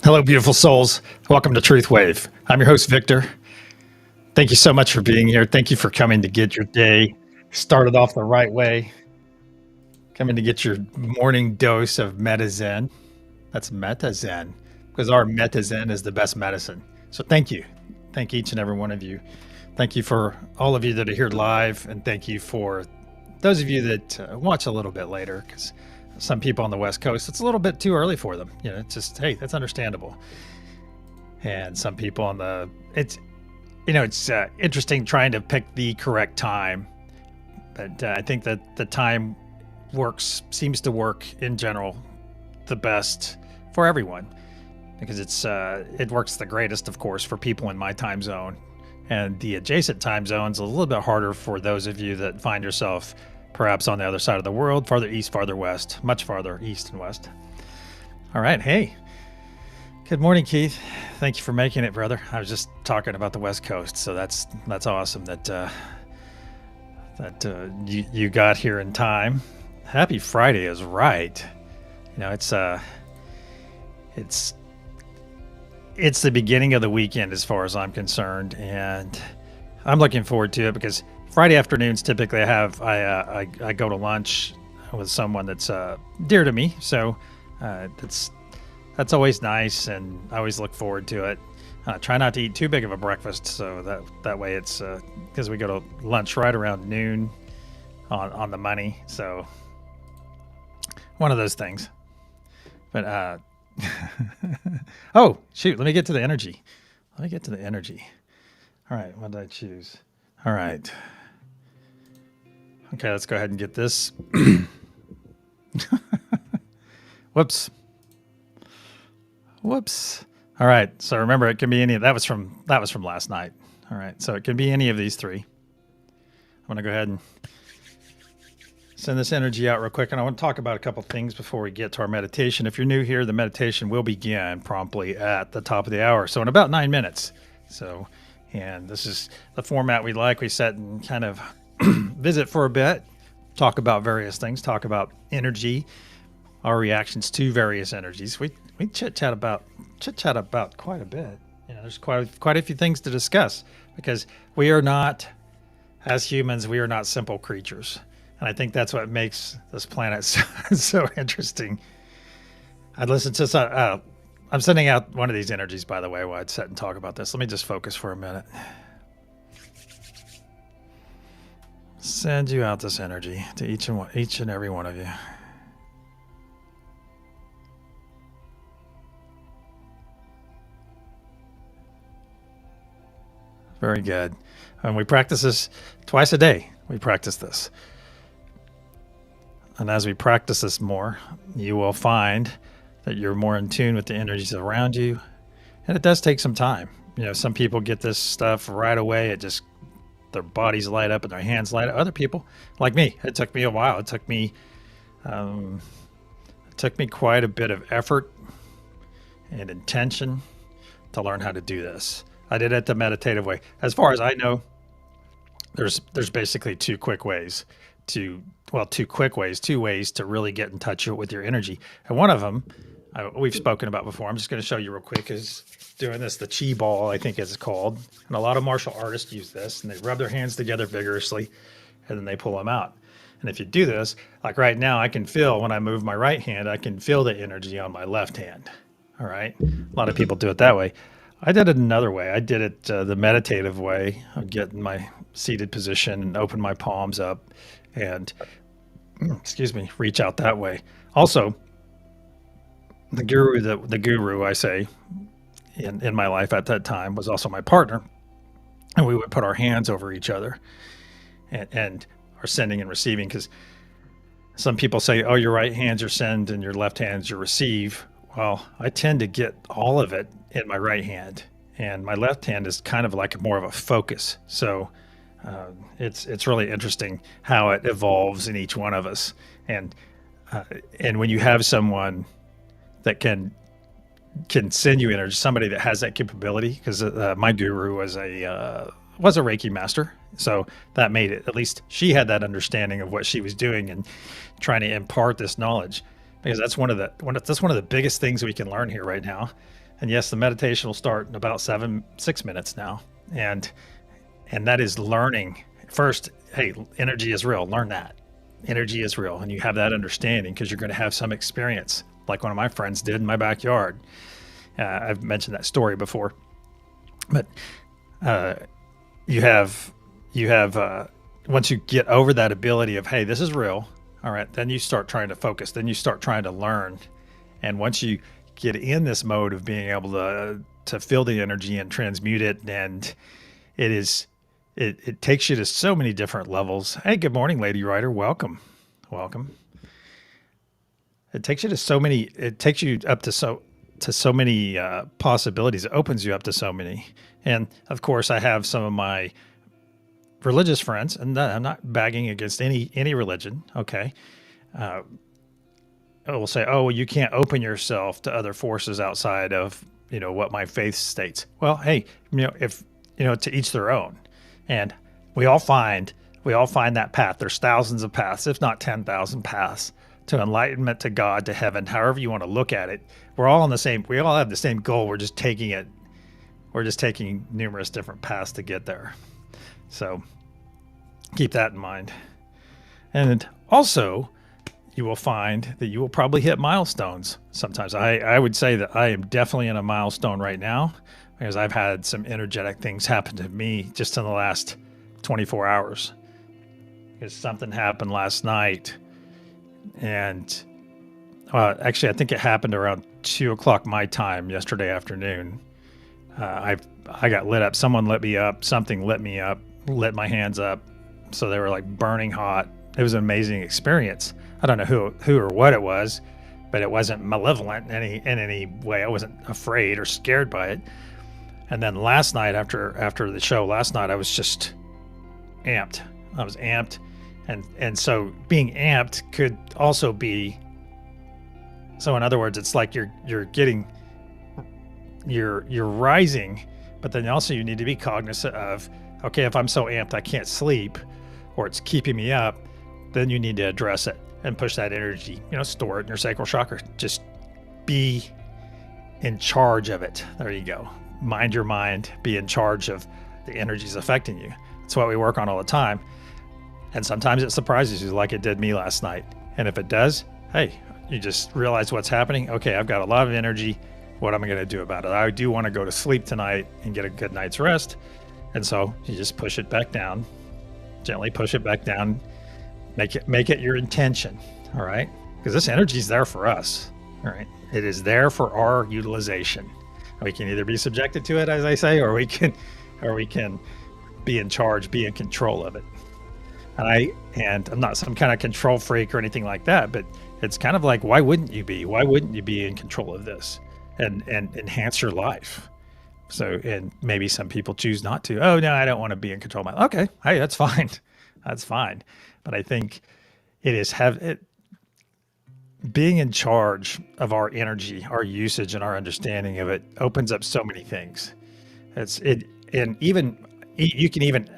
Hello, beautiful souls. Welcome to TruthWave. I'm your host, Victor. Thank you so much for being here. Thank you for coming to get your day started off the right way. Coming to get your morning dose of MetaZen. That's MetaZen, because our MetaZen is the best medicine. So thank you. Thank each and every one of you. Thank you for all of you that are here live, and thank you for those of you that watch a little bit later, because some people on the West Coast, it's a little bit too early for them. You know, it's just, hey, that's understandable. And some people on the, it's interesting trying to pick the correct time. But I think that the time seems to work in general the best for everyone, because it works the greatest, of course, for people in my time zone. And the adjacent time zone's a little bit harder for those of you that find yourself perhaps on the other side of the world, farther east, farther west, much farther east and west. All right. Hey, good morning, Keith. Thank you for making it, brother. I was just talking about the West Coast, so that's awesome that you got here in time. Happy Friday is right. You know, it's the beginning of the weekend as far as I'm concerned, and I'm looking forward to it because Friday afternoons typically I go to lunch with someone that's dear to me, so that's always nice, and I always look forward to it. Try not to eat too big of a breakfast, so that way it's because we go to lunch right around noon on the money, so one of those things. But oh shoot, let me get to the energy. All right, what did I choose? All right. Okay, let's go ahead and get this. Whoops. All right. So remember, it can be any. That was from last night. All right. So it can be any of these three. I'm gonna go ahead and send this energy out real quick. And I want to talk about a couple things before we get to our meditation. If you're new here, the meditation will begin promptly at the top of the hour. So in about 9 minutes. So, and this is the format we like. We sit and kind of visit for a bit, talk about various things, talk about energy, our reactions to various energies. We chit chat about quite a bit. You know, there's quite a few things to discuss because we are not, as humans, we are not simple creatures. And I think that's what makes this planet so interesting. I'd listen to I'm sending out one of these energies, by the way, while I'd sit and talk about this. Let me just focus for a minute. Send you out this energy to each and every one of you. Very good. And we practice this twice a day. We practice this. And as we practice this more, you will find that you're more in tune with the energies around you. And it does take some time. You know, some people get this stuff right away. Their bodies light up and their hands light up. Other people, like me, it took me a while. It took me quite a bit of effort and intention to learn how to do this. I did it the meditative way. As far as I know, there's basically two ways to really get in touch with your energy. And one of them, we've spoken about before. I'm just going to show you real quick, is doing this, the chi ball, I think it's called. And a lot of martial artists use this, and they rub their hands together vigorously, and then they pull them out. And if you do this, like right now, I can feel when I move my right hand, I can feel the energy on my left hand. All right. A lot of people do it that way. I did it another way. I did it the meditative way. I'd get in my seated position and open my palms up and, reach out that way. Also, the guru I say in my life at that time was also my partner. And we would put our hands over each other and are sending and receiving, because some people say, oh, your right hand's your send and your left hand's your receive. Well, I tend to get all of it in my right hand, and my left hand is kind of like more of a focus. So it's really interesting how it evolves in each one of us. And when you have someone that can send you energy, somebody that has that capability, because my guru was a Reiki master. So that made it, at least she had that understanding of what she was doing and trying to impart this knowledge, because that's one of the biggest things we can learn here right now. And yes, the meditation will start in about 6 minutes now. And that is learning. First, hey, energy is real. Learn that. Energy is real. And you have that understanding because you're going to have some experience, like one of my friends did in my backyard. I've mentioned that story before. But you have once you get over that ability of, hey, this is real, all right, then you start trying to focus. Then you start trying to learn. And once you get in this mode of being able to feel the energy and transmute it, and it takes you to so many different levels. Hey, good morning, Lady Rider. Welcome. It takes you up to so many possibilities. It opens you up to so many. And of course, I have some of my religious friends, and I'm not bagging against any religion. Okay. Will say, oh, well, you can't open yourself to other forces outside of, what my faith states. Well, hey, if, to each their own. And we all find that path. There's thousands of paths, if not 10,000 paths to enlightenment, to God, to heaven, however you want to look at it. We all have the same goal. We're just taking numerous different paths to get there. So keep that in mind. And also, you will find that you will probably hit milestones sometimes. I would say that I am definitely in a milestone right now, because I've had some energetic things happen to me just in the last 24 hours. Because something happened last night, and actually I think it happened around 2:00 my time yesterday afternoon. I got lit up. Someone lit me up. Something lit me up, lit my hands up. So they were like burning hot. It was an amazing experience. I don't know who or what it was, but it wasn't malevolent in any way. I wasn't afraid or scared by it. And then last night, after the show last night, I was just amped. I was amped, And so being amped could also be, so in other words, it's like you're rising, but then also you need to be cognizant of, okay, if I'm so amped I can't sleep, or it's keeping me up, then you need to address it and push that energy, store it in your sacral chakra. Just be in charge of it. There you go. Mind your mind, be in charge of the energies affecting you. That's what we work on all the time. And sometimes it surprises you like it did me last night. And if it does, hey, you just realize what's happening. Okay, I've got a lot of energy. What am I going to do about it? I do want to go to sleep tonight and get a good night's rest. And so you just push it back down, gently push it back down, make it your intention. All right. Because this energy is there for us. All right. It is there for our utilization. We can either be subjected to it, as I say, or we can be in charge, be in control of it. And I'm not some kind of control freak or anything like that, but it's kind of like, why wouldn't you be? Why wouldn't you be in control of this and enhance your life? So, and maybe some people choose not to. Oh no, I don't want to be in control of my life. Okay, hey, that's fine. That's fine. But I think it is being in charge of our energy, our usage, and our understanding of it opens up so many things. And even you can even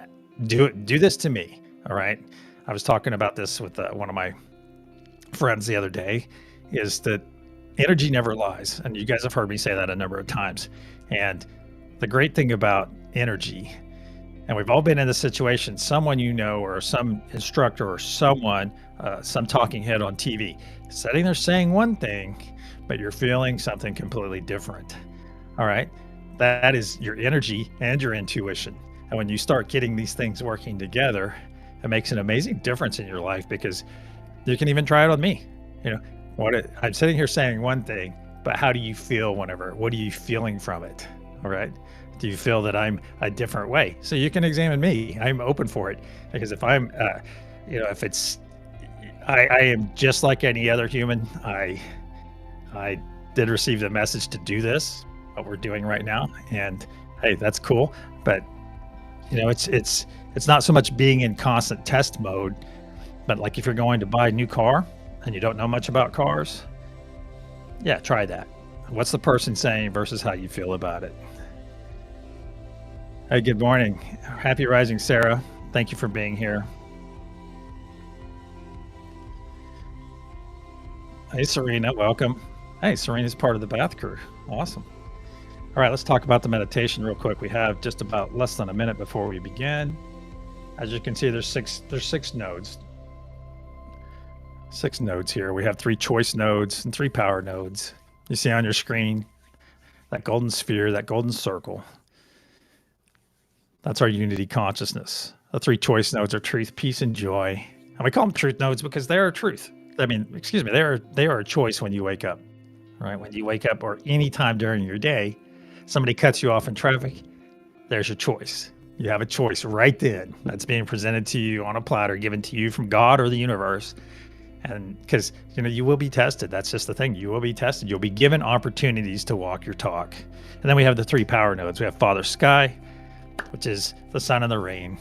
do this to me. All right. I was talking about this with one of my friends the other day, is that energy never lies. And you guys have heard me say that a number of times. And the great thing about energy, and we've all been in this situation, someone or some instructor or someone, some talking head on TV, sitting there saying one thing, but you're feeling something completely different. All right. That is your energy and your intuition. And when you start getting these things working together, it makes an amazing difference in your life, because you can even try it on me. I'm sitting here saying one thing, but how do you feel what are you feeling from it? All right. Do you feel that I'm a different way? So you can examine me. I'm open for it, because if I'm, if it's, I am just like any other human. I did receive the message to do this, what we're doing right now. And hey, that's cool. But it's not so much being in constant test mode, but like if you're going to buy a new car and you don't know much about cars, yeah, try that. What's the person saying versus how you feel about it? Hey, good morning. Happy rising, Sarah. Thank you for being here. Hey, Serena, welcome. Hey, Serena's part of the bath crew. Awesome. All right, let's talk about the meditation real quick. We have just about less than a minute before we begin. As you can see, there's six nodes. 6 nodes here. We have 3 choice nodes and 3 power nodes. You see on your screen that golden sphere, that golden circle. That's our unity consciousness. The 3 choice nodes are truth, peace, and joy. And we call them truth nodes because they are truth. They are a choice when you wake up. Right? When you wake up, or any time during your day, somebody cuts you off in traffic, there's your choice. You have a choice right then that's being presented to you on a platter, given to you from God or the universe. And because, you will be tested. That's just the thing. You will be tested. You'll be given opportunities to walk your talk. And then we have the 3 power nodes. We have Father Sky, which is the sun and the rain.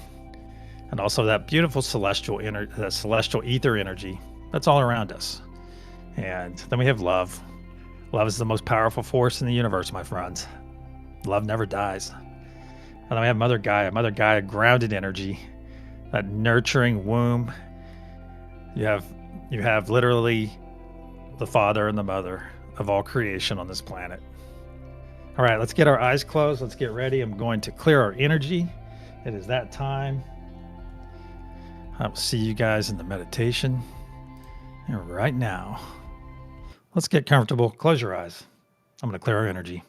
And also that beautiful celestial ether energy that's all around us. And then we have love. Love is the most powerful force in the universe, my friends. Love never dies. And then we have Mother Gaia, grounded energy, that nurturing womb. You have literally the father and the mother of all creation on this planet. All right, let's get our eyes closed. Let's get ready. I'm going to clear our energy. It is that time. I will see you guys in the meditation. And right now, let's get comfortable. Close your eyes. I'm going to clear our energy.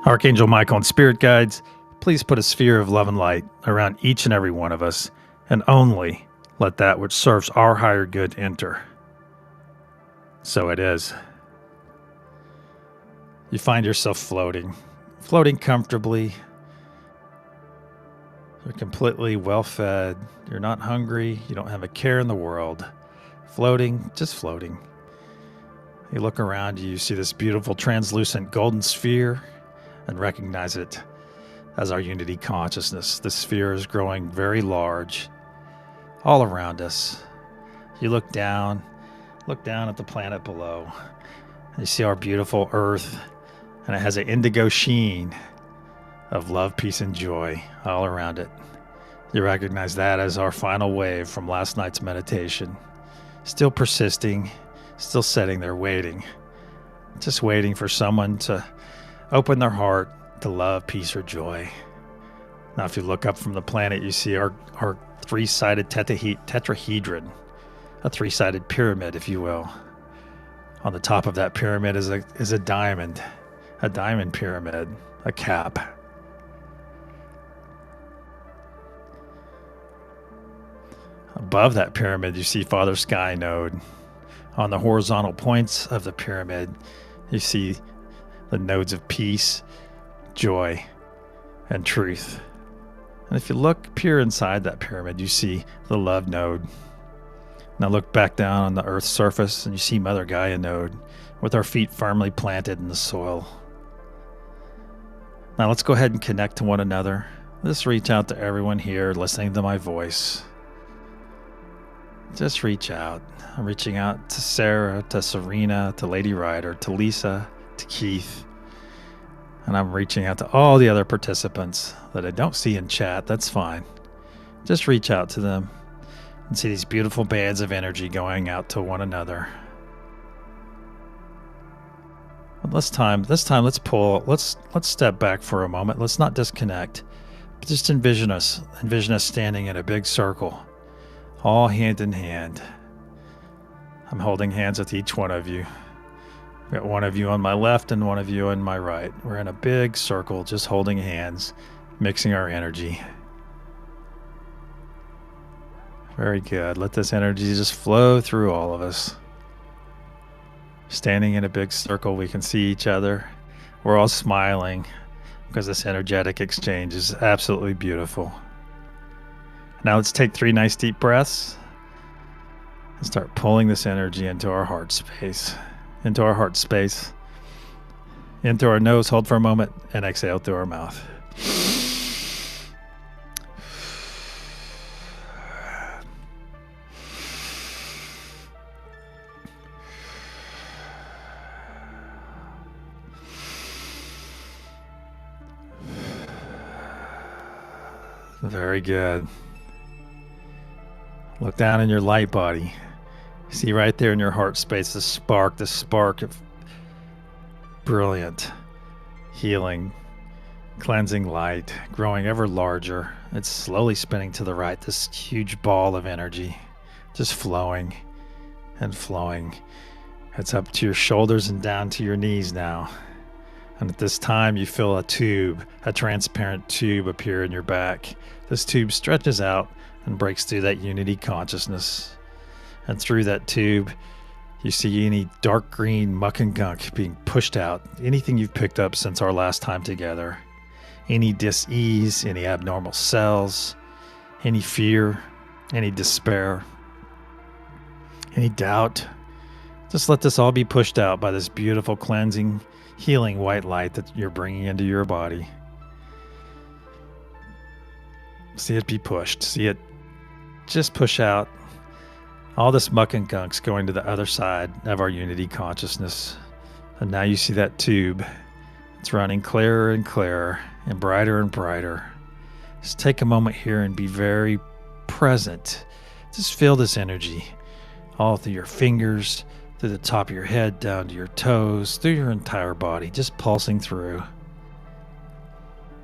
Archangel Michael and spirit guides, please put a sphere of love and light around each and every one of us, and only let that which serves our higher good enter. So it is. You find yourself floating comfortably. You're completely well fed. You're not hungry. You don't have a care in the world. Floating, just floating. You look around you, see this beautiful translucent golden sphere, and recognize it as our unity consciousness. The sphere is growing very large all around us. You look down at the planet below. You see our beautiful Earth, and it has an indigo sheen of love, peace, and joy all around it. You recognize that as our final wave from last night's meditation. Still persisting, still sitting there waiting. Just waiting for someone to open their heart to love, peace, or joy. Now, if you look up from the planet, you see our three-sided tetrahedron, a three-sided pyramid, if you will. On the top of that pyramid is a diamond pyramid, a cap. Above that pyramid, you see Father Sky Node. On the horizontal points of the pyramid, you see the nodes of peace, joy, and truth. And if you peer inside that pyramid, you see the love node. Now look back down on the Earth's surface and you see Mother Gaia node with our feet firmly planted in the soil. Now let's go ahead and connect to one another. Let's reach out to everyone here listening to my voice. Just reach out. I'm reaching out to Sarah, to Serena, to Lady Ryder, to Lisa, to Keith. And I'm reaching out to all the other participants that I don't see in chat. That's fine. Just reach out to them and see these beautiful bands of energy going out to one another. But let's step back for a moment. Let's not disconnect. But just envision us standing in a big circle, all hand in hand. I'm holding hands with each one of you. I've got one of you on my left and one of you on my right. We're in a big circle, just holding hands, mixing our energy. Very good. Let this energy just flow through all of us. Standing in a big circle, we can see each other. We're all smiling because this energetic exchange is absolutely beautiful. Now let's take 3 nice deep breaths and start pulling this energy into our heart space. Into our heart space. Into our nose, hold for a moment, and exhale through our mouth. Very good. Look down in your light body. See right there in your heart space the spark of brilliant, healing, cleansing light, growing ever larger. It's slowly spinning to the right, this huge ball of energy, just flowing and flowing. It's up to your shoulders and down to your knees now. And at this time, you feel a transparent tube appear in your back. This tube stretches out and breaks through that unity consciousness. And through that tube, you see any dark green muck and gunk being pushed out. Anything you've picked up since our last time together. Any dis-ease, any abnormal cells, any fear, any despair, any doubt. Just let this all be pushed out by this beautiful cleansing, healing white light that you're bringing into your body. See it be pushed. See it just push out. All this muck and gunk's going to the other side of our unity consciousness. And now you see that tube. It's running clearer and clearer and brighter. Just take a moment here and be very present. Just feel this energy all through your fingers, through the top of your head, down to your toes, through your entire body, just pulsing through.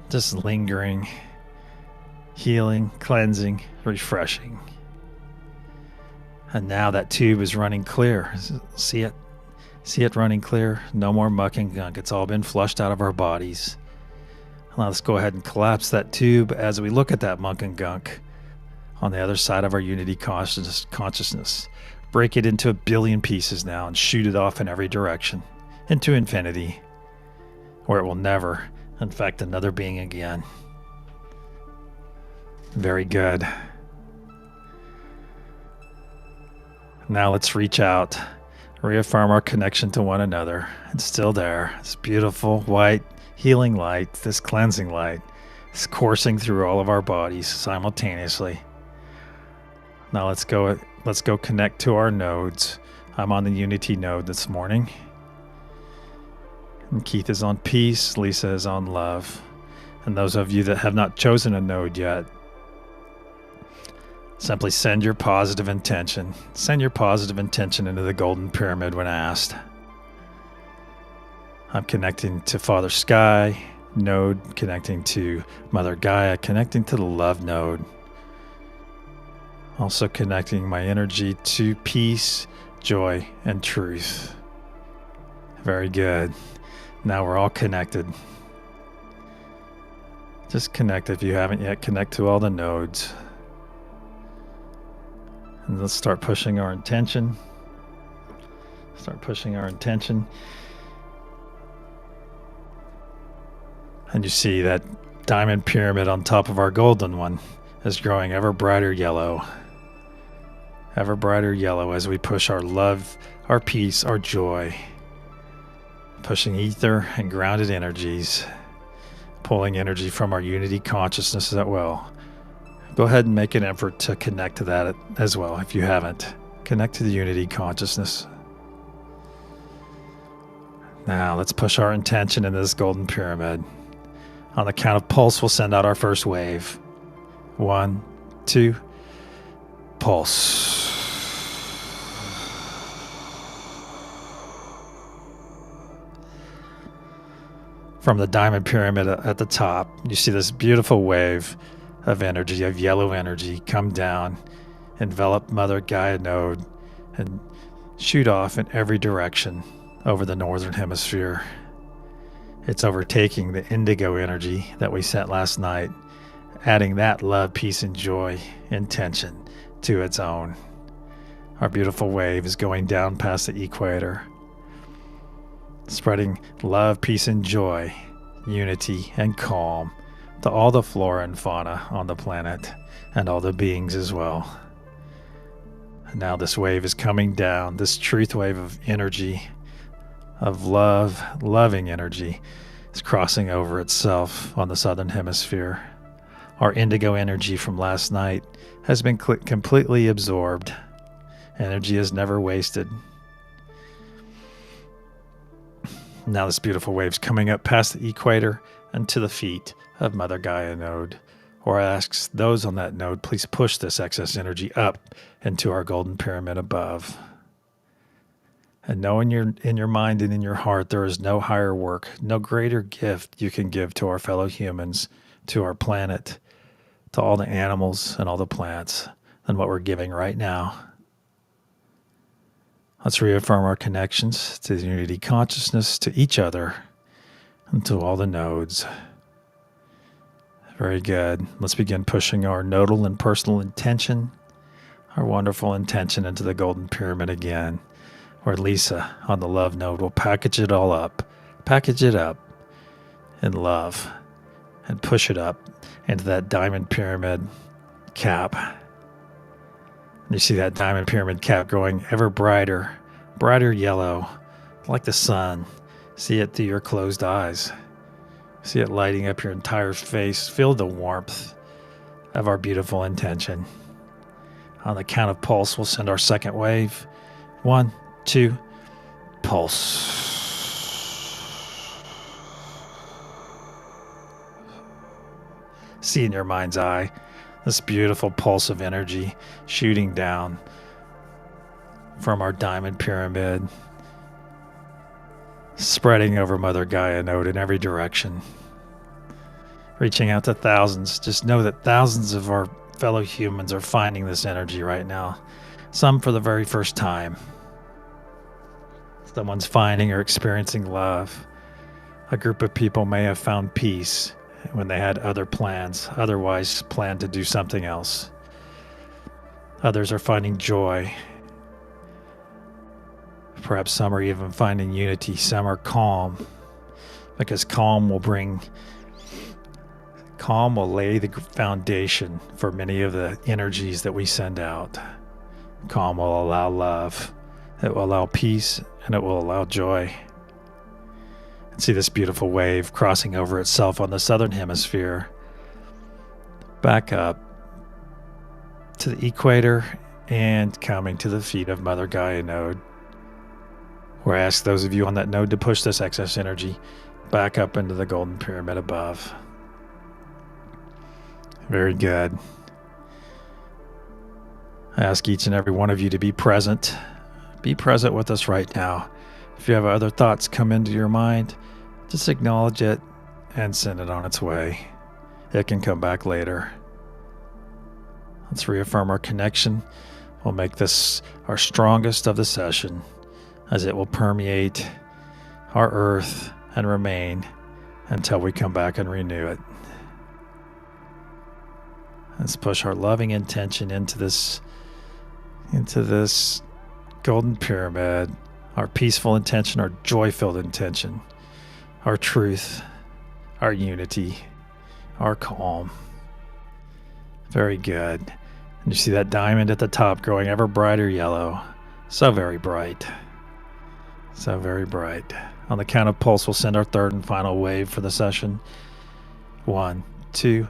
Just lingering, healing, cleansing, refreshing. And now that tube is running clear. See it? See it running clear? No more muck and gunk. It's all been flushed out of our bodies. Now let's go ahead and collapse that tube as we look at that muck and gunk on the other side of our unity consciousness. Break it into 1 billion pieces now and shoot it off in every direction into infinity, where it will never infect another being again. Very good. Now let's reach out, reaffirm our connection to one another. It's still there. This beautiful white healing light, this cleansing light, It's coursing through all of our bodies simultaneously. Now let's go connect to our nodes. I'm on the Unity node this morning. And Keith is on peace, Lisa is on love. And those of you that have not chosen a node yet, simply send your positive intention. Send your positive intention into the golden pyramid when asked. I'm connecting to Father Sky node, connecting to Mother Gaia, connecting to the love node. Also connecting my energy to peace, joy, and truth. Very good. Now we're all connected. Just connect if you haven't yet. Connect to all the nodes. And let's start pushing our intention. Start pushing our intention. And you see that diamond pyramid on top of our golden one is growing ever brighter yellow. Ever brighter yellow as we push our love, our peace, our joy. Pushing ether and grounded energies. Pulling energy from our unity consciousness as well. Go ahead and make an effort to connect to that as well if you haven't. Connect to the unity consciousness. Now let's push our intention into this golden pyramid. On the count of pulse, we'll send out our first wave. 1, 2, pulse. From the diamond pyramid at the top, you see this beautiful wave of energy, of yellow energy, come down, envelop Mother Gaia node, and shoot off in every direction over the northern hemisphere. It's overtaking the indigo energy that we sent last night, adding that love, peace, and joy intention to its own. Our beautiful wave is going down past the equator, spreading love, peace, and joy, unity, and calm to all the flora and fauna on the planet and all the beings as well. And now this wave is coming down, this truth wave of energy, of love, loving energy, is crossing over itself on the southern hemisphere. Our indigo energy from last night has been completely absorbed. Energy is never wasted. Now this beautiful wave's coming up past the equator and to the feet of Mother Gaia node, or asks those on that node, please push this excess energy up into our golden pyramid above. And know in your mind and in your heart, there is no higher work, no greater gift you can give to our fellow humans, to our planet, to all the animals and all the plants than what we're giving right now. Let's reaffirm our connections to the unity consciousness, to each other, and to all the nodes. Very good. Let's begin pushing our nodal and personal intention, our wonderful intention into the golden pyramid again, where Lisa on the love node will package it all up, package it up in love, and push it up into that diamond pyramid cap. And you see that diamond pyramid cap growing ever brighter, brighter yellow, like the sun. See it through your closed eyes. See it lighting up your entire face. Feel the warmth of our beautiful intention. On the count of pulse, we'll send our second wave. 1, 2, pulse. See in your mind's eye this beautiful pulse of energy shooting down from our diamond pyramid, spreading over Mother Gaia node in every direction, reaching out to thousands. Just know that thousands of our fellow humans are finding this energy right now, some for the very first time. Someone's finding or experiencing love. A group of people may have found peace when they had other plans, otherwise planned to do something else. Others are finding joy. Perhaps some are even finding unity. Some are calm, because calm will lay the foundation for many of the energies that we send out. Calm will allow love. It will allow peace, and it will allow joy. See this beautiful wave crossing over itself on the southern hemisphere, back up to the equator and coming to the feet of Mother Gaia node. Where I ask those of you on that node to push this excess energy back up into the golden pyramid above. Very good. I ask each and every one of you to be present. Be present with us right now. If you have other thoughts come into your mind, just acknowledge it and send it on its way. It can come back later. Let's reaffirm our connection. We'll make this our strongest of the session, as it will permeate our earth and remain until we come back and renew it. Let's push our loving intention into this golden pyramid, our peaceful intention, our joy-filled intention, our truth, our unity, our calm. Very good. And you see that diamond at the top growing ever brighter yellow. So very bright. So very bright. On the count of pulse, we'll send our third and final wave for the session. 1, 2,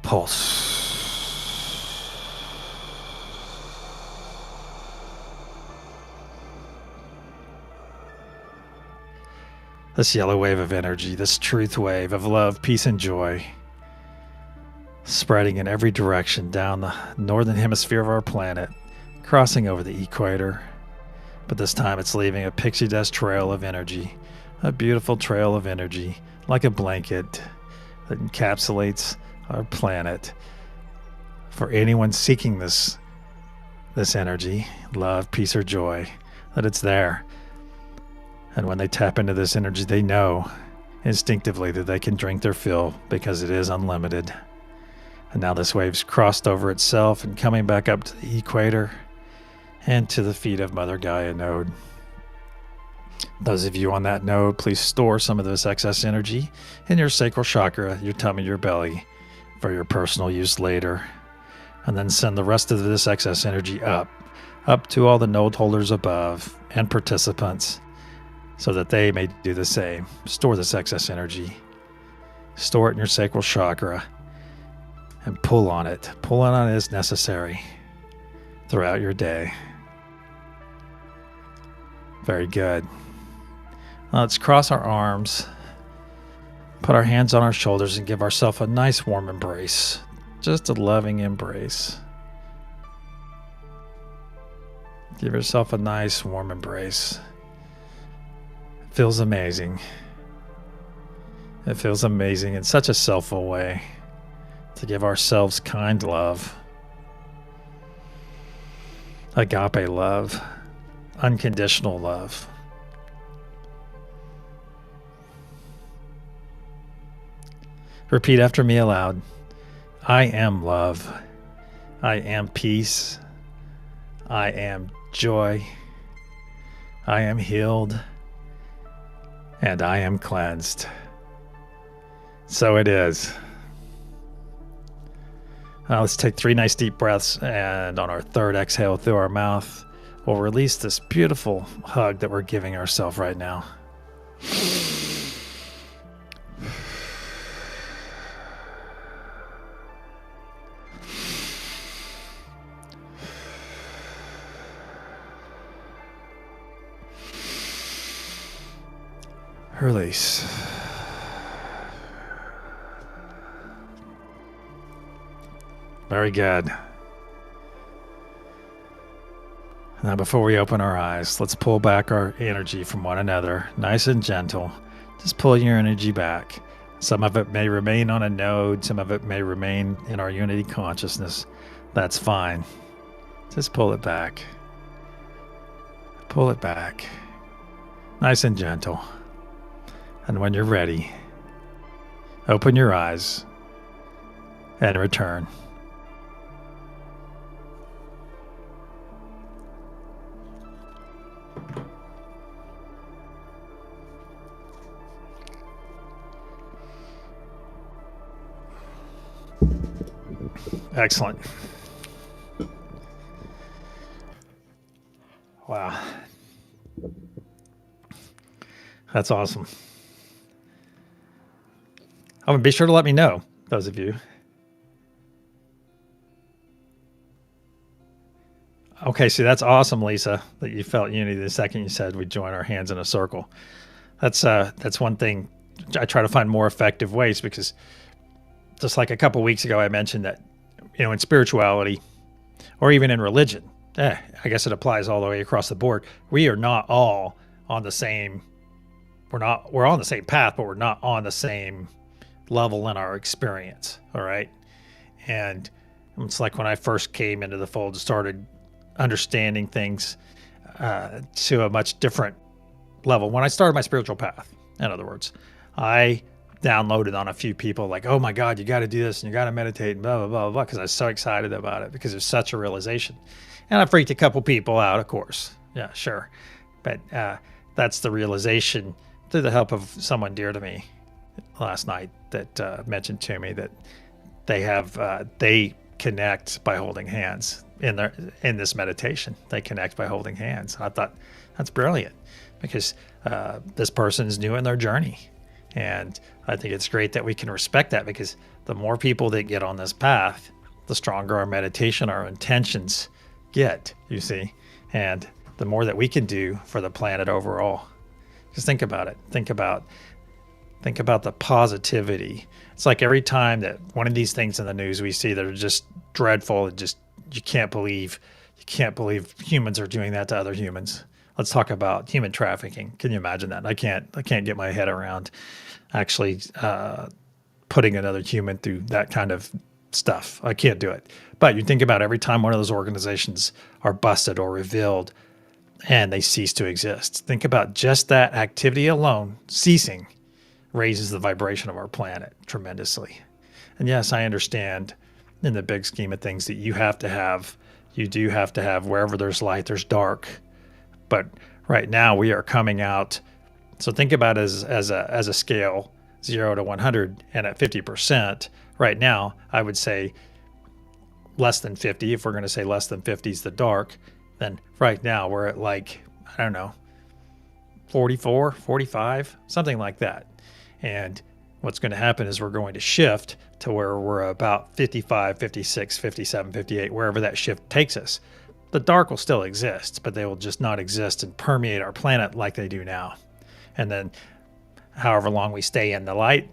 pulse. This yellow wave of energy, this truth wave of love, peace, and joy, spreading in every direction down the northern hemisphere of our planet, crossing over the equator. But this time it's leaving a pixie dust trail of energy, a beautiful trail of energy, like a blanket that encapsulates our planet. For anyone seeking this energy, love, peace, or joy, that it's there. And when they tap into this energy, they know instinctively that they can drink their fill because it is unlimited. And now this wave's crossed over itself and coming back up to the equator and to the feet of Mother Gaia node. Those of you on that node, please store some of this excess energy in your sacral chakra, your tummy, your belly, for your personal use later. And then send the rest of this excess energy up to all the node holders above and participants, so that they may do the same. Store this excess energy. Store it in your sacral chakra and pull on it. Pull on it as necessary throughout your day. Very good. Now let's cross our arms, put our hands on our shoulders, and give ourselves a nice warm embrace. Just a loving embrace. Give yourself a nice warm embrace. Feels amazing. It feels amazing in such a selfful way to give ourselves kind love, agape love, unconditional love. Repeat after me aloud. I am love. I am peace. I am joy. I am healed. And I am cleansed. So it is. Now let's take 3 nice deep breaths, and on our third exhale through our mouth, we'll release this beautiful hug that we're giving ourselves right now. Release. Very good. Now before we open our eyes, let's pull back our energy from one another, nice and gentle. Just pull your energy back. Some of it may remain on a node, some of it may remain in our unity consciousness. That's fine. Just pull it back. Pull it back. Nice and gentle. And when you're ready, open your eyes and return. Excellent. Wow. That's awesome. Be sure to let me know, those of you Okay, see, that's awesome, Lisa, that you felt unity the second you said we join our hands in a circle. That's one thing I try to find more effective ways, because just like a couple weeks ago, I mentioned that, in spirituality or even in religion, I guess it applies all the way across the board. We are not all on the same. We're on the same path, but we're not on the same level in our experience. All right. And it's like when I first came into the fold, started understanding things to a much different level. When I started my spiritual path, in other words, I downloaded on a few people like, oh my God, you got to do this and you got to meditate and blah, blah, blah, blah, because I was so excited about it because it was such a realization. And I freaked a couple people out, of course. Yeah, sure. But that's the realization through the help of someone dear to me last night that mentioned to me that they connect by holding hands in this meditation. They connect by holding hands. I thought that's brilliant because this person is new in their journey. And I think it's great that we can respect that, because the more people that get on this path, the stronger our meditation, our intentions get, you see, and the more that we can do for the planet overall. Just think about it. Think about the positivity. It's like every time that one of these things in the news we see that are just dreadful, and just you can't believe humans are doing that to other humans. Let's talk about human trafficking. Can you imagine that? I can't get my head around actually putting another human through that kind of stuff. I can't do it. But you think about every time one of those organizations are busted or revealed and they cease to exist. Think about just that activity alone ceasing raises the vibration of our planet tremendously. And yes, I understand in the big scheme of things that you do have to have wherever there's light, there's dark. But right now we are coming out. So think about it as a scale, 0 to 100, and at 50%. Right now, I would say less than 50. If we're going to say less than 50 is the dark, then right now we're at like, I don't know, 44, 45, something like that. And what's going to happen is we're going to shift to where we're about 55, 56, 57, 58, wherever that shift takes us. The dark will still exist, but they will just not exist and permeate our planet like they do now. And then however long we stay in the light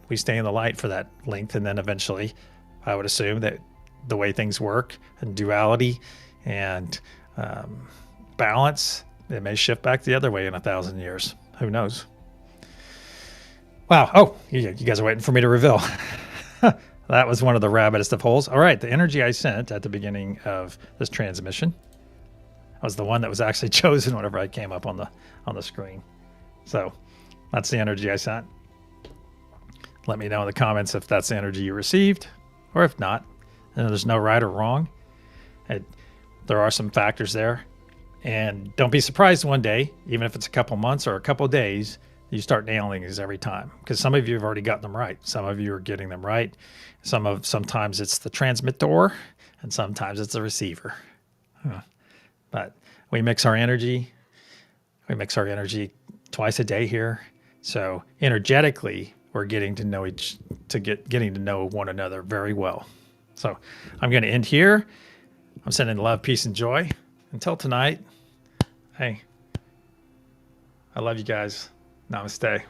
for that length. And then eventually I would assume that the way things work and duality and balance, it may shift back the other way in 1,000 years. Who knows? Wow. Oh, you guys are waiting for me to reveal. That was one of the rabbitest of holes. All right. The energy I sent at the beginning of this transmission was the one that was actually chosen whenever I came up on the screen. So that's the energy I sent. Let me know in the comments if that's the energy you received, or if not. And there's no right or wrong. There are some factors there. And don't be surprised one day, even if it's a couple months or a couple days, you start nailing these every time. Because some of you have already gotten them right. Some of you are getting them right. Sometimes it's the transmitter, and sometimes it's the receiver. But we mix our energy. We mix our energy twice a day here. So energetically, we're getting to know getting to know one another very well. So I'm going to end here. I'm sending love, peace, and joy. Until tonight, hey, I love you guys. Namaste.